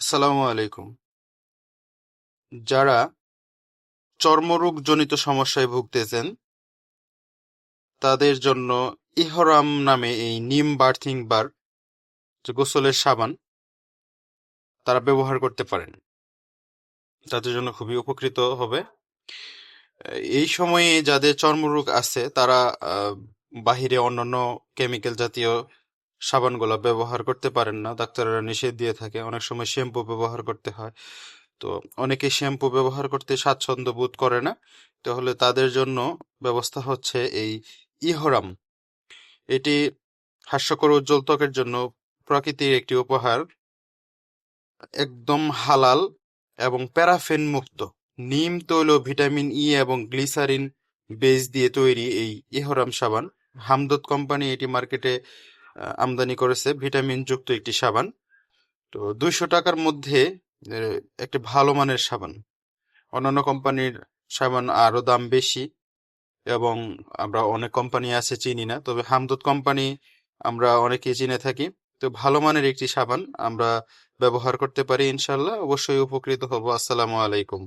আসসালামু আলাইকুম। যারা চর্মরোগ জনিত সমস্যায় ভুগতেছেন তাদের জন্য ইহরাম নামে এই নিম বার্থিং বার যে গোসলের সাবান তারা ব্যবহার করতে পারেন। তাদের জন্য খুবই উপকৃত হবে। এই সময়ে যাদের চর্মরোগ আছে তারা বাহিরে অন্যান্য কেমিক্যাল জাতীয় সাবানগুলো ব্যবহার করতে পারেন না, ডাক্তাররা নিষেধ দিয়ে থাকে। অনেক সময় শ্যাম্পু ব্যবহার করতে হয়, তো অনেকে শ্যাম্পু ব্যবহার করতে স্বাচ্ছন্দ্য বোধ করে না। তাহলে তাদের জন্য ব্যবস্থা হচ্ছে এই ইহরাম। এটি হাস্যকর উজ্জ্বল ত্বকের জন্য প্রকৃতির একটি উপহার। একদম হালাল এবং প্যারাফিন মুক্ত নিম তৈল, ভিটামিন ই এবং গ্লিসারিন বেস দিয়ে তৈরি এই ইহরাম সাবান। হামদর্দ কোম্পানি এটি মার্কেটে আমদানি করেছে ভিটামিন যুক্ত একটি সাবান। তো 200 টাকার মধ্যে একটি ভালো মানের সাবান। অন্যান্য কোম্পানির সাবান আরো দাম বেশি এবং আমরা অনেক কোম্পানি আছে চিনি না, তবে হামদর্দ কোম্পানি আমরা অনেকেই চিনে থাকি। তো ভালো মানের একটি সাবান আমরা ব্যবহার করতে পারি, ইনশাল্লাহ অবশ্যই উপকৃত হব। আসসালামু আলাইকুম।